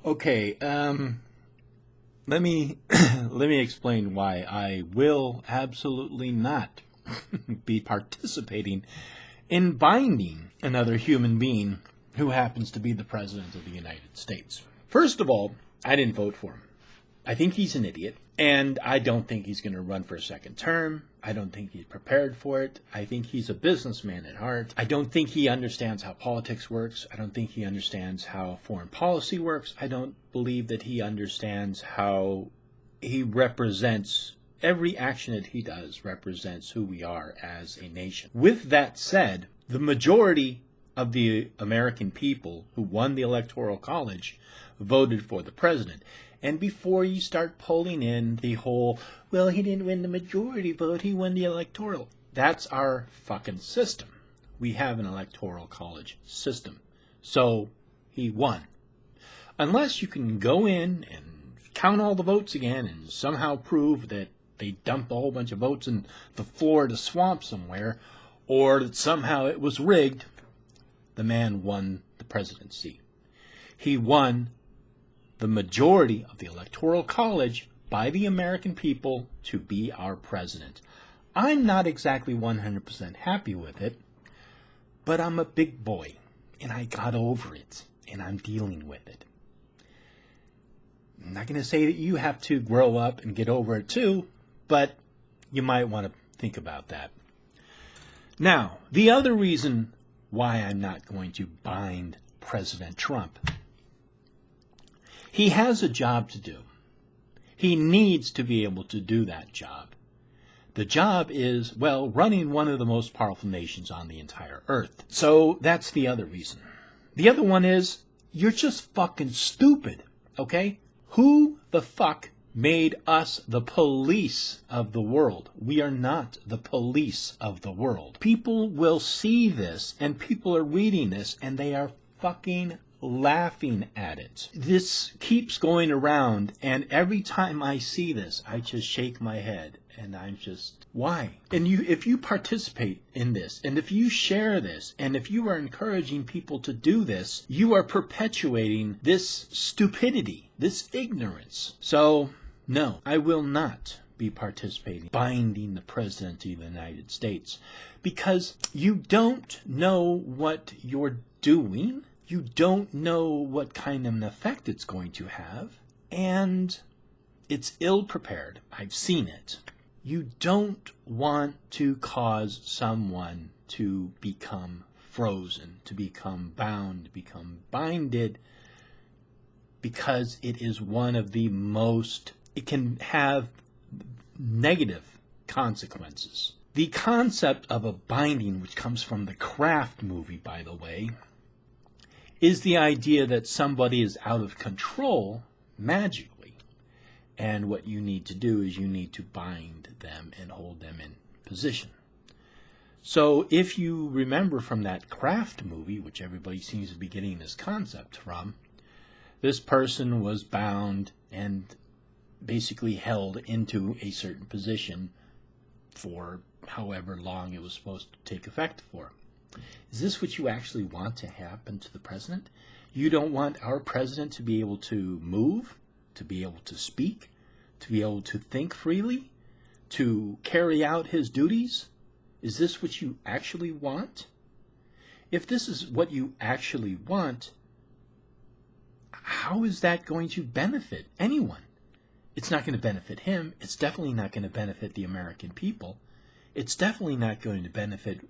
Okay, let me let me explain why I will absolutely not be participating in binding another human being who happens to be the President of the United States. First of all, I didn't vote for him. I think he's an idiot, and I don't think he's going to run for a second term. I don't think he's prepared for it. I think he's a businessman at heart. I don't think he understands how politics works. I don't think he understands how foreign policy works. I don't believe that he understands how he represents, every action that he does represents who we are as a nation. With that said, the majority of the American people who won the Electoral College voted for the president. And before you start pulling in the whole, well, he didn't win the majority vote, he won the electoral. That's our fucking system. We have an Electoral College system. So he won. Unless you can go in and count all the votes again and somehow prove that they dumped a whole bunch of votes in the Florida swamp somewhere, or that somehow it was rigged, the man won the presidency. He won the majority of the Electoral College by the American people to be our president. I'm not exactly 100% happy with it, but I'm a big boy, and I got over it, and I'm dealing with it. I'm not going to say that you have to grow up and get over it too, but you might want to think about that. Now, the other reason why I'm not going to bind President Trump. He has a job to do. He needs to be able to do that job. The job is, well, running one of the most powerful nations on the entire earth. So that's the other reason. The other one is, you're just fucking stupid, okay? Who the fuck made us the police of the world? We are not the police of the world. People will see this, and people are reading this, and they are fucking laughing at it. This keeps going around, and every time I see this, I just shake my head, and I'm just, why? And if you participate in this, and if you share this, and if you are encouraging people to do this, you are perpetuating this stupidity, this ignorance. So, no, I will not be participating, binding the President of the United States, because you don't know what you're doing. You don't know what kind of an effect it's going to have, and it's ill-prepared. I've seen it. You don't want to cause someone to become frozen, to become bound, to become binded, because it is one of the most, it can have negative consequences. The concept of a binding, which comes from the Craft movie, by the way, is the idea that somebody is out of control magically. And what you need to do is you need to bind them and hold them in position. So if you remember from that Craft movie, which everybody seems to be getting this concept from, this person was bound and basically held into a certain position for however long it was supposed to take effect for. Is this what you actually want to happen to the president? You don't want our president to be able to move, to be able to speak, to be able to think freely, to carry out his duties? Is this what you actually want? If this is what you actually want, how is that going to benefit anyone? It's not going to benefit him. It's definitely not going to benefit the American people. It's definitely not going to benefit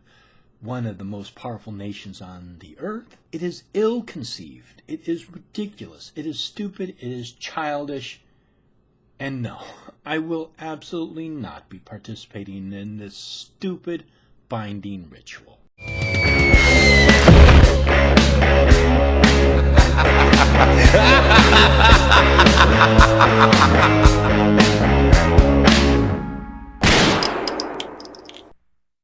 one of the most powerful nations on the earth. It is ill-conceived. It is ridiculous. It is stupid. It is childish. And no, I will absolutely not be participating in this stupid binding ritual.